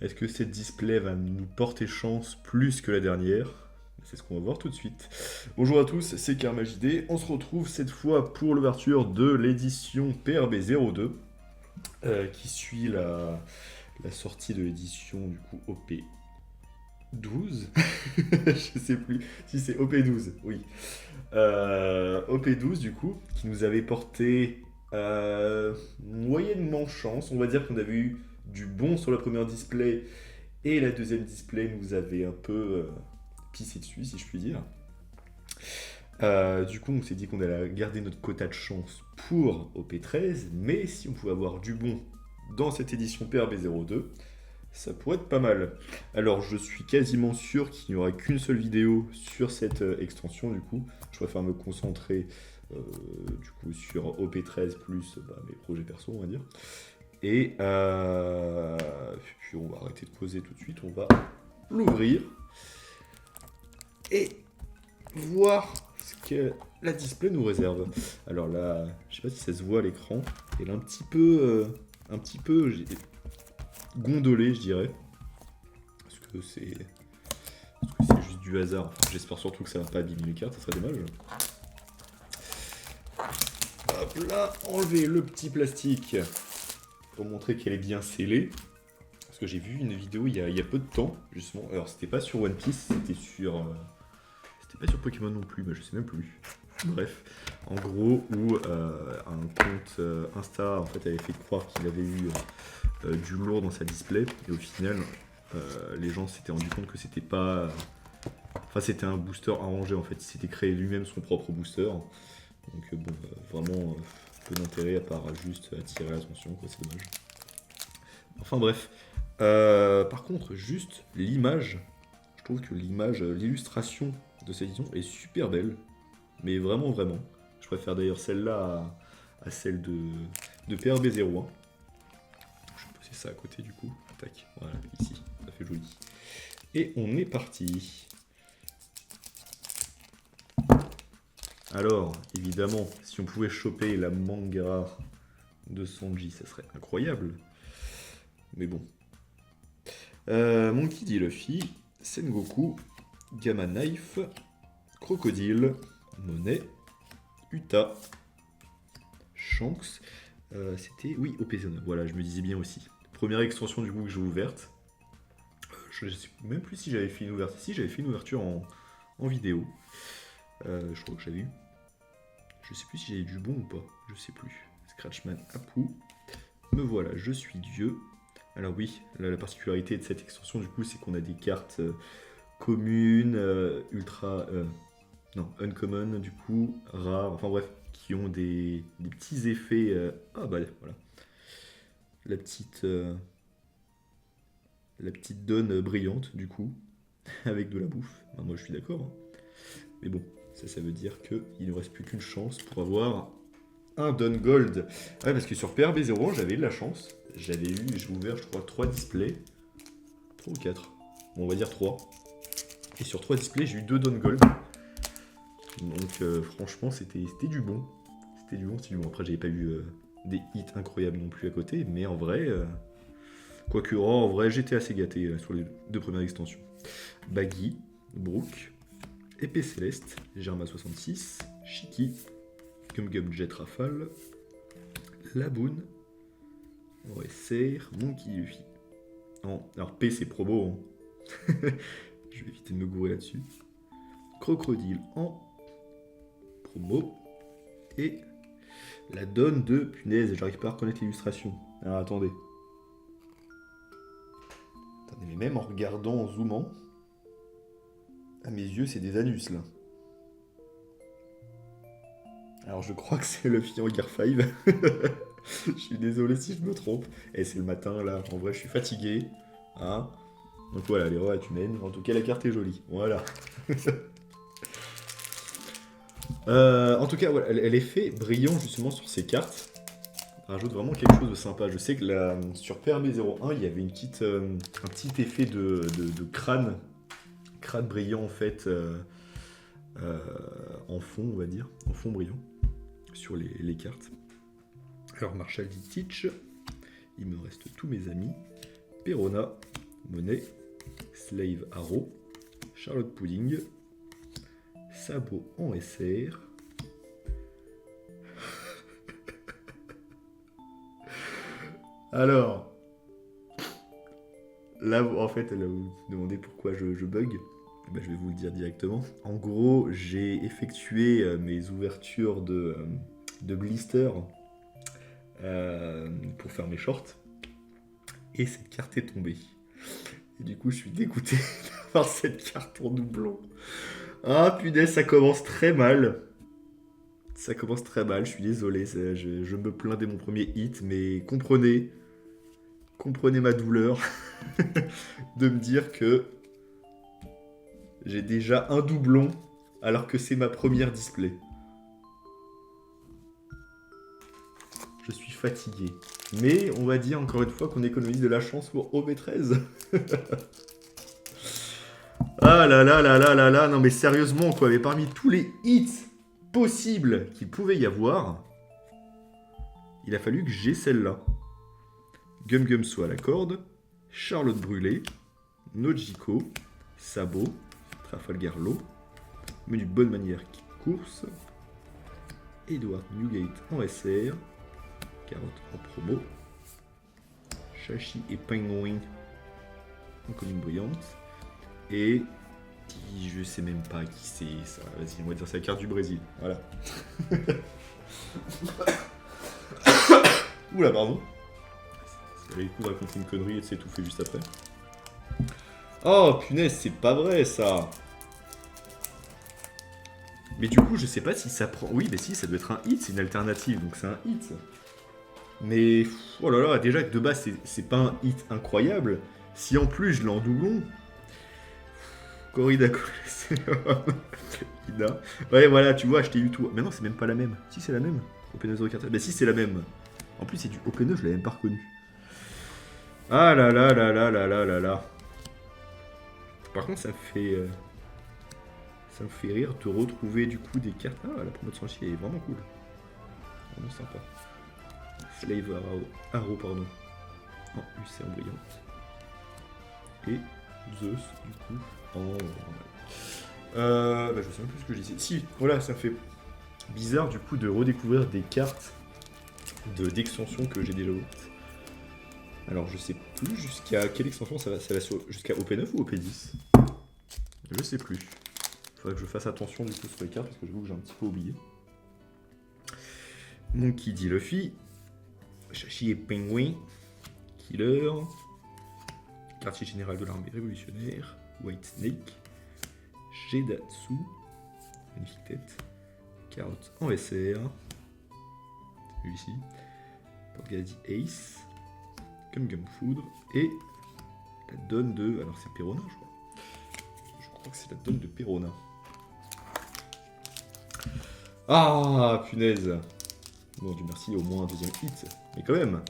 Est-ce que cette display va nous porter chance plus que la dernière? C'est ce qu'on va voir tout de suite. Bonjour à tous, c'est KarmaJD. On se retrouve cette fois pour l'ouverture de l'édition PRB02 qui suit la sortie de l'édition du coup OP12. Je sais plus si c'est OP12, oui. OP12 du coup, qui nous avait porté moyennement chance. On va dire qu'on avait eu du bon sur la première display et la deuxième display nous avait un peu pissé dessus, si je puis dire. Du coup, on s'est dit qu'on allait garder notre quota de chance pour OP13, mais si on pouvait avoir du bon dans cette édition PRB02, ça pourrait être pas mal. Alors, je suis quasiment sûr qu'il n'y aura qu'une seule vidéo sur cette extension, du coup. Je préfère me concentrer du coup sur OP13 plus mes projets perso, on va dire. Et puis on va arrêter de causer tout de suite, on va l'ouvrir et voir ce que la display nous réserve. Alors là, je sais pas si ça se voit à l'écran, elle est un petit peu gondolée, je dirais, parce que c'est juste du hasard. Enfin, j'espère surtout que ça va pas abîmer mes cartes, ça serait dommage. Hop là, enlever le petit plastique pour montrer qu'elle est bien scellée. Parce que j'ai vu une vidéo il y a peu de temps, justement. Alors, c'était pas sur One Piece, c'était pas sur Pokémon non plus, je sais même plus. Bref, en gros, où un compte Insta en fait, avait fait croire qu'il avait eu du lourd dans sa display, et au final, les gens s'étaient rendu compte que c'était pas. Enfin, c'était un booster arrangé en fait, il s'était créé lui-même son propre booster. Donc, vraiment peu d'intérêt à part juste attirer l'attention, quoi, c'est dommage. Enfin, bref. Par contre, juste l'image, je trouve que l'illustration de cette édition est super belle. Mais vraiment, vraiment. Je préfère d'ailleurs celle-là à celle de PRB01. Je vais poser ça à côté du coup. Tac, voilà, ici. Ça fait joli. Et on est parti. Alors, évidemment, si on pouvait choper la manga de Sanji, ça serait incroyable. Mais bon. Monkey D. Luffy, Sengoku, Gamma Knife, Crocodile, Monet, Uta, Shanks. C'était, oui, Opezona. Voilà, je me disais bien aussi. Première extension du coup que j'ai ouverte. Je ne sais même plus si j'avais fait une ouverture. Si, j'avais fait une ouverture en vidéo. Je crois que j'avais eu. Je sais plus si j'avais eu du bon ou pas. Je sais plus. Scratchman Apu. Me voilà, je suis Dieu. Alors oui, la particularité de cette extension du coup, c'est qu'on a des cartes communes, ultra... non, uncommon du coup, rares, enfin bref, qui ont des petits effets... ah bah voilà. La petite donne brillante du coup, avec de la bouffe. Ben, moi je suis d'accord. Hein. Mais bon, ça veut dire qu'il ne reste plus qu'une chance pour avoir un Don Gold. Ouais, parce que sur PRB01, j'avais eu de la chance. J'ai ouvert, je crois, 3 displays. 3 ou 4. Bon, on va dire 3. Et sur 3 displays, j'ai eu 2 Don Gold. Donc, franchement, c'était du bon. C'était du bon, c'était du bon. Après, j'avais pas eu des hits incroyables non plus à côté. Mais en vrai, quoique, en vrai, j'étais assez gâté sur les 2 premières extensions. Baggy, Brook, Épée Céleste, Germa 66, Shiki, Gum Gum Jet Rafale, Laboon, OSR, Monkey Luffy. Non, alors P c'est promo. Hein. Je vais éviter de me gourer là-dessus. Crocodile en promo. Et la donne de punaise, j'arrive pas à reconnaître l'illustration. Alors attendez. Attendez, mais même en regardant, en zoomant, à mes yeux, c'est des anus là. Alors je crois que c'est le en Gear 5. Je suis désolé si je me trompe. Et c'est le matin là, en vrai je suis fatigué. Hein. Donc voilà, l'erreur est humaine. En tout cas, la carte est jolie. Voilà. En tout cas, voilà, elle est fait brillant justement sur ces cartes. Elle rajoute vraiment quelque chose de sympa. Je sais que sur PRB01, il y avait un petit effet de crâne. Crâne brillant en fait en fond, on va dire. En fond brillant sur les cartes. Alors Marshall dit Teach. Il me reste tous mes amis. Perona, Monnaie, Slave Arrow, Charlotte Pudding, Sabot en SR. Alors, là, en fait, là, vous vous demandez pourquoi je bug. Ben, je vais vous le dire directement. En gros, j'ai effectué mes ouvertures de blister pour faire mes shorts. Et cette carte est tombée. Et du coup, je suis dégoûté d'avoir cette carte en doublon. Ah punaise, ça commence très mal. Ça commence très mal, je suis désolé. Je me plains dès mon premier hit, mais comprenez ma douleur de me dire que j'ai déjà un doublon alors que c'est ma première display. Je suis fatigué. Mais on va dire encore une fois qu'on économise de la chance pour OB13. Ah là là là là là là, non mais sérieusement quoi, mais parmi tous les hits possibles qu'il pouvait y avoir, il a fallu que j'ai celle-là. Gum Gum soit à la corde, Charlotte Brûlée, Nojiko, Sabot, Trafalgar Law, Menu Bonne Manière qui course, Edward Newgate en SR, Carotte en promo, Shashi et Penguin en commune brillante, et je sais même pas qui c'est ça. Vas-y, on va dire c'est la carte du Brésil. Voilà. Oula, pardon. Ça valait le coup de raconter une connerie et de s'étouffer juste après. Oh punaise, c'est pas vrai ça. Mais du coup, je sais pas si ça prend. Oui, mais si, ça doit être un hit, c'est une alternative, donc c'est un hit. Mais oh là là, déjà que de base c'est pas un hit incroyable. Si en plus je l'ai en doublon. Corrida Ida. Ouais, voilà, tu vois, je t'ai eu tout. Mais non, c'est même pas la même. Si, c'est la même. Open 04. Bah, si, c'est la même. En plus, c'est du Open, je l'avais même pas reconnu. Ah là là là là là là là là. Par contre, ça me fait rire de retrouver du coup des cartes. Ah, la promo de Sanchi est vraiment cool. Vraiment sympa. Slave Arrow, pardon. En UC en brillante. Et Zeus, du coup, en. Bah, je sais même plus ce que je disais. Si, voilà, ça fait bizarre du coup de redécouvrir des cartes d'extension que j'ai déjà ouvertes. Alors je sais plus jusqu'à quelle extension ça va jusqu'à OP9 ou OP10. Je sais plus. Faudrait que je fasse attention du coup sur les cartes parce que j'avoue que j'ai un petit peu oublié. Monkey D. Luffy, Shashi et Penguin, Killer, quartier général de l'armée révolutionnaire, White Snake, Jedatsu, magnifique tête, Carotte en SR, celui-ci, Portgadi Ace, Gum Gum Foudre, et la donne de. Alors c'est Perona, je crois. Je crois que c'est la donne de Perona. Ah, punaise! Bon, Dieu merci, au moins un deuxième hit. Mais quand même!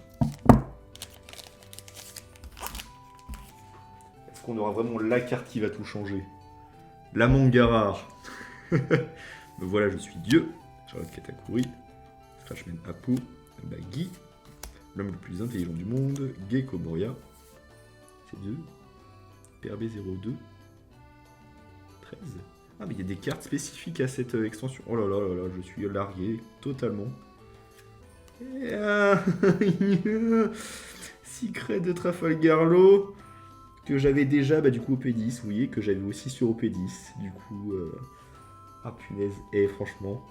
Est-ce qu'on aura vraiment la carte qui va tout changer? La manga rare. Me voilà, je suis Dieu. Charlotte Katakuri, Scratchman Apu, Baggy, l'homme le plus intelligent du monde, Gecko Moria, C2, PRB02, 13. Ah, mais il y a des cartes spécifiques à cette extension. Oh là là là là, je suis largué totalement. Secret de Trafalgar Law, que j'avais déjà du coup au P10, vous voyez, que j'avais aussi sur OP10. Du coup, ah punaise, et franchement,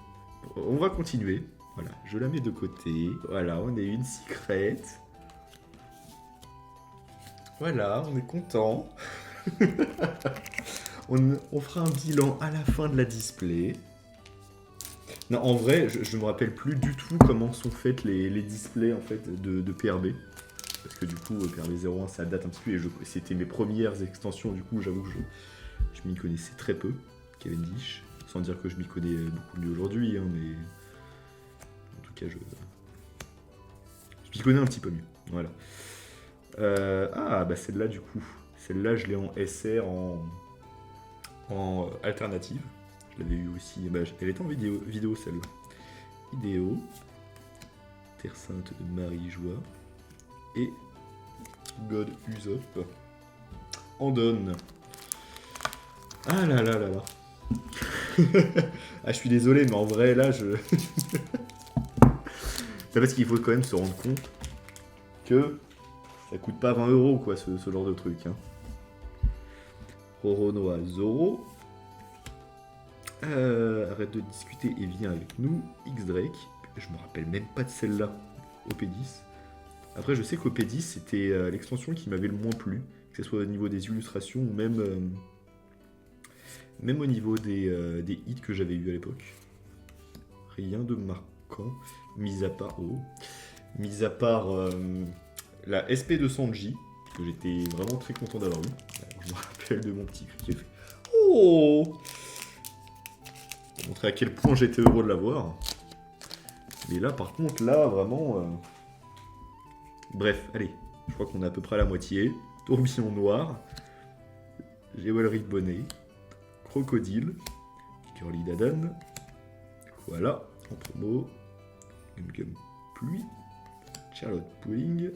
on va continuer. Voilà, je la mets de côté. Voilà, on est une secret. Voilà, on est content. on fera un bilan à la fin de la display. Non, en vrai, je me rappelle plus du tout comment sont faites les displays en fait de PRB. Parce que du coup, PRB 01, ça date un petit peu et c'était mes premières extensions. Du coup, j'avoue que je m'y connaissais très peu. Cavendish. Sans dire que je m'y connais beaucoup mieux aujourd'hui, hein, mais en tout cas, je m'y connais un petit peu mieux. Voilà. Ah, bah celle-là, du coup. Celle-là, je l'ai en SR en alternative. Je l'avais eu aussi. Bah, elle était en vidéo celle-là. Vidéo. Terre Sainte de Marie Joie. Et God Usopp. en donne. Ah là là là là. Ah, je suis désolé, mais en vrai, là, je... C'est parce qu'il faut quand même se rendre compte que ça coûte pas 20 €, quoi, ce genre de truc. Hein. Roronoa Zoro. Arrête de discuter et viens avec nous. X-Drake. Je me rappelle même pas de celle-là. OP10. Après, je sais qu'OP10, c'était l'extension qui m'avait le moins plu. Que ce soit au niveau des illustrations ou même au niveau des hits que j'avais eu à l'époque. Rien de marquant. Mis à part la SP de Sanji, que j'étais vraiment très content d'avoir eu. Je me rappelle de mon petit cri qui a fait Oh, pour montrer à quel point j'étais heureux de l'avoir. Mais là, par contre, là, vraiment... Bref, allez, je crois qu'on est à peu près à la moitié. Tourbillon noir, Jewelry Bonnet, Crocodile, Curly Dadan, voilà, en promo, Gum Gum Pluie, Charlotte Pudding,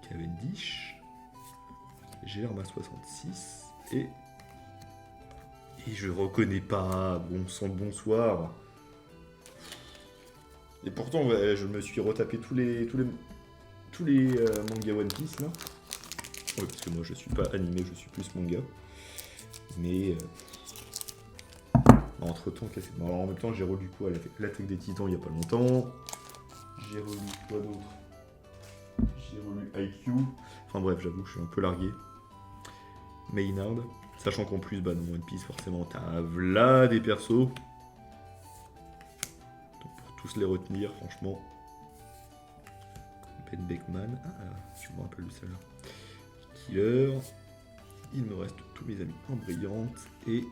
Cavendish, Germa 66, et je reconnais pas, bon sang de bonsoir. Et pourtant, ouais, je me suis retapé tous les mangas One Piece là. Oui, parce que moi je suis pas animé, je suis plus manga. Mais entre temps, bon, alors, en même temps, j'ai relu quoi, l'Attaque des Titans il y a pas longtemps. J'ai relu quoi d'autre? J'ai relu IQ. Enfin bref, j'avoue, je suis un peu largué. Maynard. Sachant qu'en plus, bah, dans One Piece, forcément, t'as là des persos. Donc, pour tous les retenir, franchement. Ben Beckman. Ah, tu me rappelles de celle-là. Killer. Il me reste tous mes amis en brillante. Et.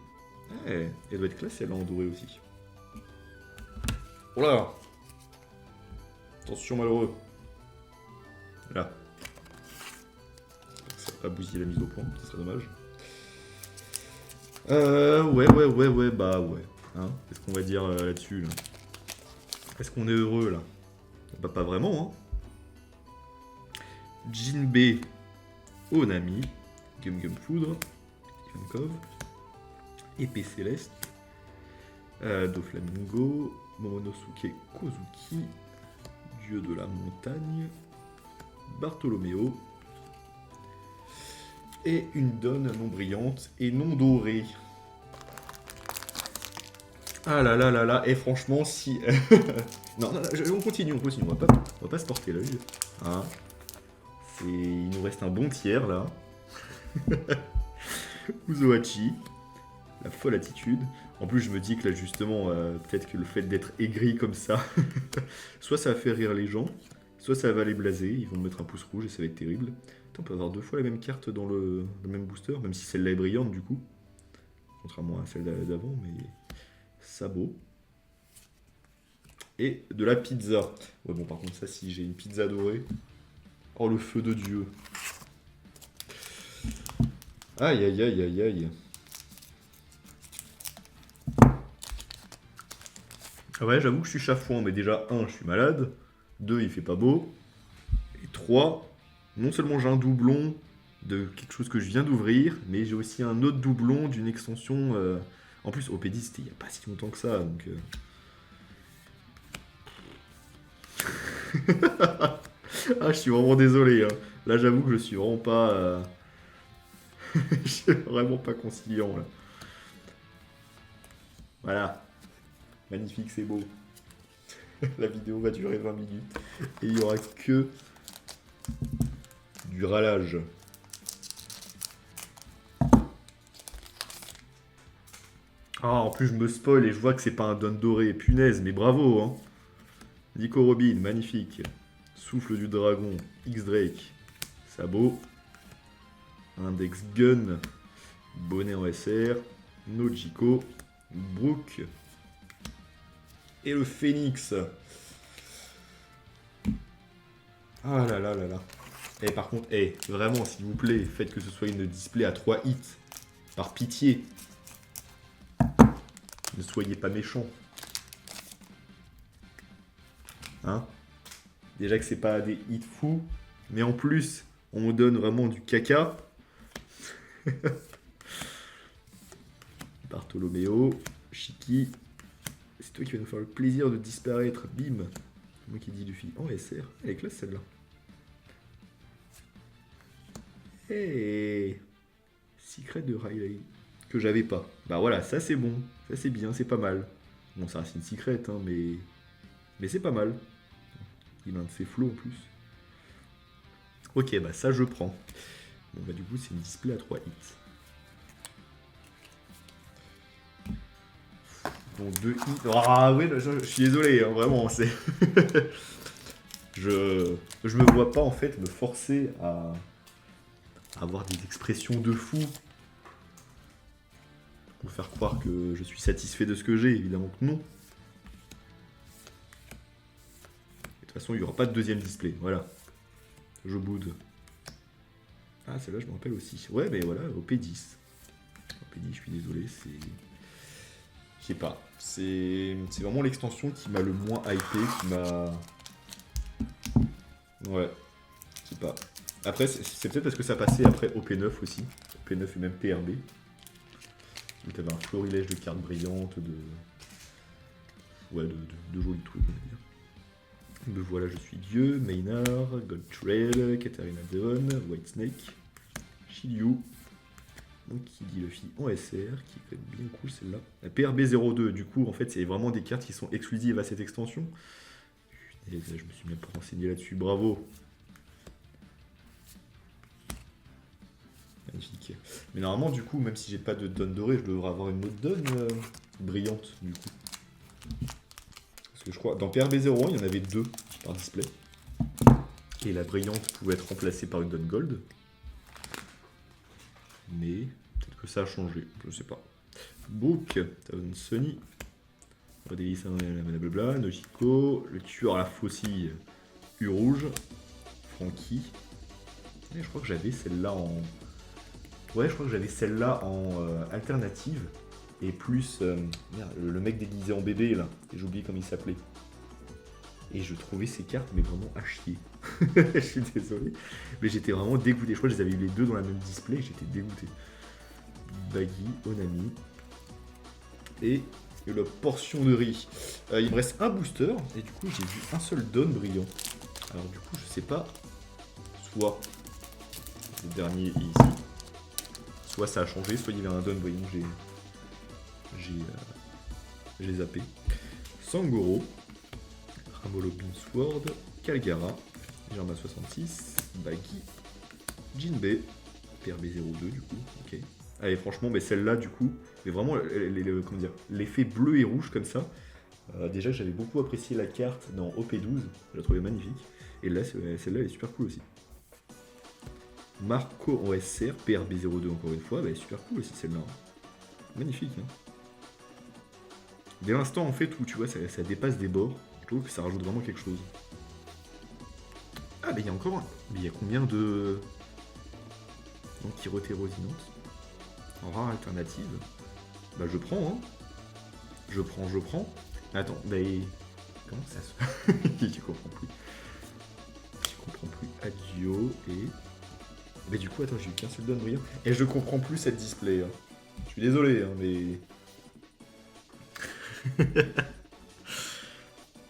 Ouais, elle doit être classe, elle est en doré aussi. Oh là! Attention, malheureux. Là. Ça va pas bousiller la mise au point, ça serait dommage. Ouais, bah ouais. Hein, qu'est-ce qu'on va dire là-dessus là? Est-ce qu'on est heureux là? Bah pas vraiment, hein. Jinbei, Onami, Gum Gum Foudre, Ivankov, Épée Céleste, Doflamingo, Momonosuke Kozuki, Dieu de la Montagne, Bartholoméo, et une donne non brillante et non dorée. Ah là là là là, et franchement, si... non, on continue, on va pas se porter l'œil. Hein. Il nous reste un bon tiers, là. Uzohachi, la folle attitude. En plus, je me dis que là, justement, peut-être que le fait d'être aigri comme ça, soit ça va faire rire les gens, soit ça va les blaser, ils vont me mettre un pouce rouge et ça va être terrible. Attends, on peut avoir 2 fois la même carte dans le même booster, même si celle-là est brillante, du coup. Contrairement à celle d'avant, mais... Sabot. Et de la pizza. Ouais, bon, par contre, ça, si j'ai une pizza dorée... Oh, le feu de Dieu. Aïe, aïe, aïe, aïe, aïe. Ouais, j'avoue que je suis chafouin, mais déjà, 1, je suis malade. 2, il fait pas beau. Et 3, non seulement j'ai un doublon de quelque chose que je viens d'ouvrir, mais j'ai aussi un autre doublon d'une extension... En plus, OP10, c'était il n'y a pas si longtemps que ça, donc... Ah, je suis vraiment désolé. Hein. Là, j'avoue que je suis vraiment pas... je suis vraiment pas conciliant, là. Voilà. Magnifique, c'est beau. La vidéo va durer 20 minutes. Et il n'y aura que... du râlage. Ah, en plus, je me spoil et je vois que c'est pas un don doré. Punaise, mais bravo, hein. Nico Robin, magnifique. Souffle du dragon, X-Drake, Sabot. Index Gun, Bonnet en SR, Nojiko, Brook. Et le Phoenix. Ah là là là là. Et par contre, vraiment, s'il vous plaît, faites que ce soit une display à 3 hits. Par pitié. Ne soyez pas méchants. Hein? Déjà que c'est pas des hits fous, mais en plus, on me donne vraiment du caca. Bartholoméo, Chiki. C'est toi qui vas nous faire le plaisir de disparaître. Bim. C'est moi qui dis Luffy. Oh, SR. Elle est classe celle-là. Hey. Secret de Riley. Que j'avais pas. Bah voilà, ça c'est bon. Ça c'est bien, c'est pas mal. Bon, ça reste une secret, hein, mais c'est pas mal. Il a un de ses flots en plus. Ok, bah ça je prends. Bon bah du coup c'est une display à 3 hits. Bon, 2 hits. Ah oui, je suis désolé, hein, vraiment, c'est... je me vois pas en fait me forcer à avoir des expressions de fou pour faire croire que je suis satisfait de ce que j'ai, évidemment que non. De toute façon, il n'y aura pas de deuxième display, voilà. Je boude. Ah, celle-là, je me rappelle aussi. Ouais, mais voilà, au P10. Au P10, je suis désolé, c'est... Je sais pas. C'est vraiment l'extension qui m'a le moins hypé, qui m'a... Ouais. Je sais pas. Après, c'est peut-être parce que ça passait après OP9 aussi. OP9 et même PRB. Où t'avais un florilège de cartes brillantes, de... Ouais, de jolis trucs, on va dire. Me voilà, je suis Dieu, Maynard, Gold Trail, Katarina Devon, White Snake, Shiryu, donc qui dit Luffy en SR, qui est quand même bien cool celle-là. La PRB02, du coup, en fait, c'est vraiment des cartes qui sont exclusives à cette extension. Et là, je me suis même pas renseigné là-dessus, bravo. Magnifique. Mais normalement, du coup, même si j'ai pas de donne dorée, je devrais avoir une autre donne brillante, du coup. Parce que je crois, dans PRB01, il y en avait 2 par display. Et la brillante pouvait être remplacée par une donne gold. Mais peut-être que ça a changé, je sais pas. Book, Thousand Sunny, Redélis, blablabla, Nojiko, le tueur à la faucille, U rouge, Frankie. Et je crois que j'avais celle-là en... Ouais, je crois que j'avais celle-là en alternative. Et plus merde, le mec déguisé en bébé là, et j'ai oublié comment il s'appelait. Et je trouvais ces cartes mais vraiment à chier. Je suis désolé. Mais j'étais vraiment dégoûté. Je crois que je les avais eu les deux dans la même display, j'étais dégoûté. Baggy, Onami. Et la portion de riz. Il me reste un booster, et du coup j'ai vu un seul don brillant. Alors du coup je sais pas. Soit le dernier est ici. Soit ça a changé, soit il y avait un don brillant, j'ai zappé. Sangoro, Ramolo Beamsword, Calgara, Germa 66, Baggy, Jinbei, PRB02 du coup, ok. Allez franchement, mais celle-là du coup, mais vraiment comment dire, l'effet bleu et rouge comme ça. Déjà j'avais beaucoup apprécié la carte dans OP12, je la trouvais magnifique. Et là, celle-là elle est super cool aussi. Marco en SR, PRB02 encore une fois, bah, elle est super cool aussi celle-là. Magnifique. Hein. Dès l'instant en fait où tu vois ça dépasse des bords, je trouve que ça rajoute vraiment quelque chose. Ah mais il y a encore un. Mais il y a combien de... Donc Kirotérosinante en rare alternative. Bah je prends hein. Je prends. Attends, bah comment ça se... Je comprends plus. Je comprends plus. Adio et... Mais du coup attends, j'ai eu qu'un seul don brillant. Et je comprends plus cette display. Hein. Je suis désolé hein, mais...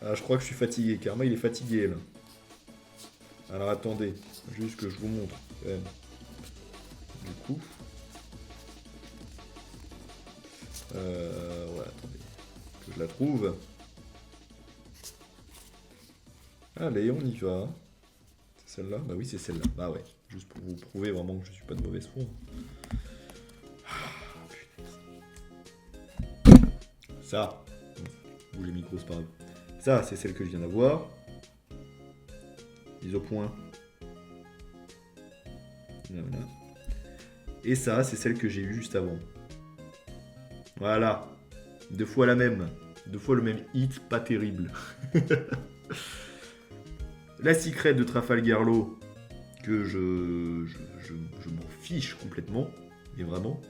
Ah, je crois que je suis fatigué. Karma, il est fatigué, là. Alors, attendez. Juste que je vous montre, quand même. Du coup... ouais, attendez. Que je la trouve. Allez, on y va. C'est celle-là? Bah oui, c'est celle-là. Bah ouais. Juste pour vous prouver vraiment que je suis pas de mauvaise foi. Ça. Ou les micros, c'est pas grave. Ça, c'est celle que je viens d'avoir. Mise au point. Voilà. Et ça, c'est celle que j'ai eue juste avant. Voilà. 2 fois la même. 2 fois le même hit, pas terrible. La secret de Trafalgar-Law, que je m'en fiche complètement. Mais vraiment.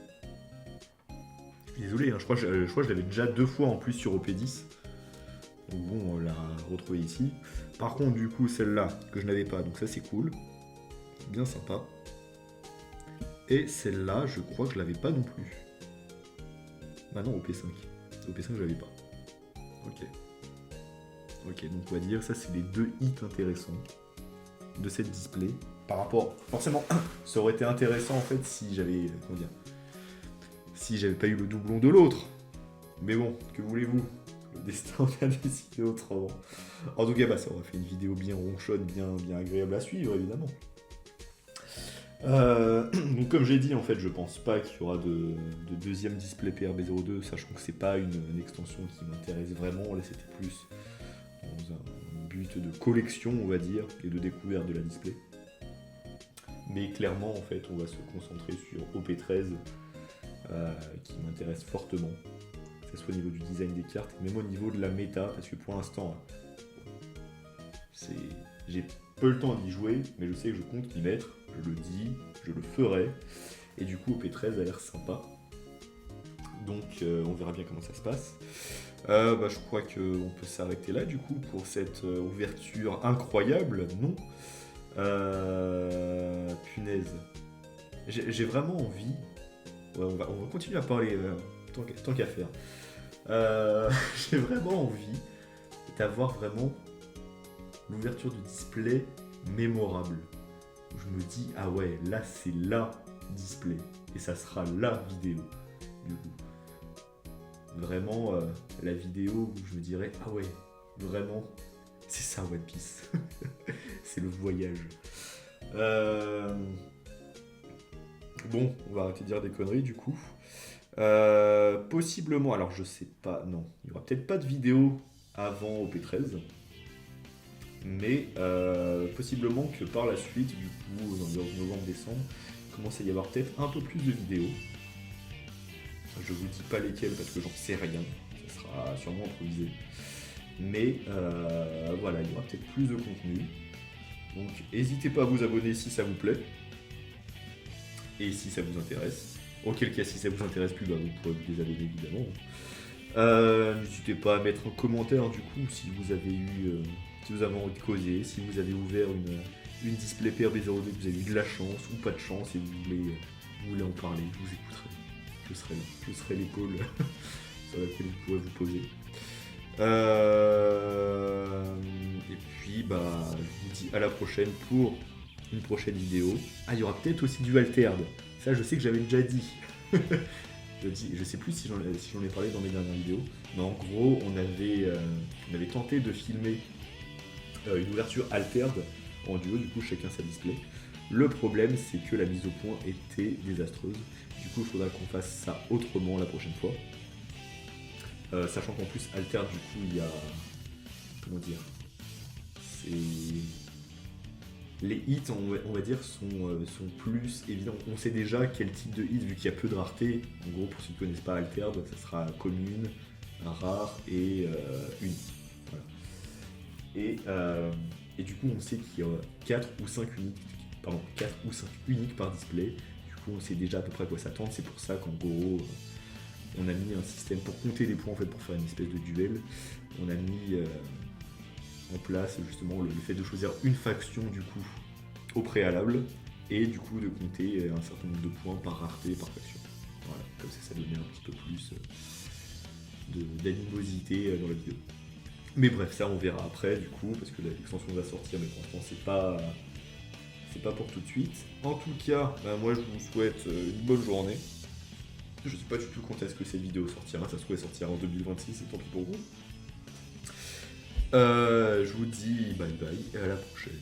Désolé, hein, je crois que je l'avais déjà 2 fois en plus sur OP10. Donc bon, on l'a retrouvée ici. Par contre, du coup, celle-là, que je n'avais pas, donc ça c'est cool. Bien sympa. Et celle-là, je crois que je l'avais pas non plus. Ah non, OP5. OP5, je l'avais pas. Ok. Ok, donc on va dire, ça c'est les deux hits intéressants de cette display. Par rapport, forcément, ça aurait été intéressant en fait si j'avais, comment dire, si j'avais pas eu le doublon de l'autre. Mais bon, que voulez-vous? Le destin a décidé autrement. En tout cas, bah, ça aurait fait une vidéo bien ronchonne, bien agréable à suivre, évidemment. Donc comme j'ai dit, en fait, je pense pas qu'il y aura de deuxième display PRB02, sachant que c'est pas une extension qui m'intéresse vraiment. Là, c'était plus dans un but de collection, on va dire, et de découverte de la display. Mais clairement, en fait, on va se concentrer sur OP13, qui m'intéresse fortement, que ce soit au niveau du design des cartes, même au niveau de la méta, parce que pour l'instant, j'ai peu le temps d'y jouer, mais je sais que je compte y mettre, je le dis, je le ferai, et du coup OP13 a l'air sympa, donc on verra bien comment ça se passe. Je crois qu'on peut s'arrêter là du coup pour cette ouverture incroyable, non? Punaise. J'ai vraiment envie. Ouais, on va continuer à parler tant qu'à faire. J'ai vraiment envie d'avoir vraiment l'ouverture du display mémorable. Je me dis, ah ouais, là c'est la display. Et ça sera la vidéo. Du coup. Vraiment la vidéo où je me dirais, ah ouais, vraiment, c'est ça One Piece. C'est le voyage. Bon, on va arrêter de dire des conneries du coup. Possiblement, alors je sais pas, non, il y aura peut-être pas de vidéo avant OP13, mais possiblement que par la suite, du coup, dans novembre-décembre, il commence à y avoir peut-être un peu plus de vidéos. Je vous dis pas lesquelles parce que j'en sais rien, ça sera sûrement improvisé. Mais voilà, il y aura peut-être plus de contenu. Donc n'hésitez pas à vous abonner si ça vous plaît. Et si ça vous intéresse. Auquel cas, si ça vous intéresse plus, bah, vous pourrez vous désabonner évidemment. N'hésitez pas à mettre un commentaire du coup si vous avez eu, si vous avez envie de causer, si vous avez ouvert une display PRB02, que vous avez eu de la chance ou pas de chance et vous voulez en parler, je vous écouterai. Je serai là, je serai l'épaule sur laquelle vous pourrez vous poser. Et puis bah je vous dis à la prochaine pour une prochaine vidéo. Ah, il y aura peut-être aussi du Altered. Ça je sais que j'avais déjà dit. Je sais plus si j'en ai parlé dans mes dernières vidéos. Mais en gros on avait tenté de filmer une ouverture Altered en duo, du coup chacun sa display. Le problème c'est que la mise au point était désastreuse. Du coup il faudra qu'on fasse ça autrement la prochaine fois. Sachant qu'en plus Altered du coup il y a... Comment dire, les hits, on va dire, sont plus évidents. On sait déjà quel type de hit, vu qu'il y a peu de rareté. En gros, pour ceux qui ne connaissent pas Altered, ça sera commune, un rare et une. Voilà. Et du coup, on sait qu'il y a 4 ou 5 uniques par display. Du coup, on sait déjà à peu près à quoi s'attendre. C'est pour ça qu'en gros, on a mis un système pour compter les points, en fait, pour faire une espèce de duel. On a mis en place justement le fait de choisir une faction du coup au préalable et du coup de compter un certain nombre de points par rareté et par faction. Voilà, comme ça donnait un petit peu plus d'animosité dans la vidéo. Mais bref, ça on verra après du coup parce que l'extension va sortir, mais pour l'instant c'est pas pour tout de suite. En tout cas, moi je vous souhaite une bonne journée. Je sais pas du tout quand est-ce que cette vidéo sortira, ça se trouve elle sortira en 2026, et tant pis pour vous. Je vous dis bye bye et à la prochaine.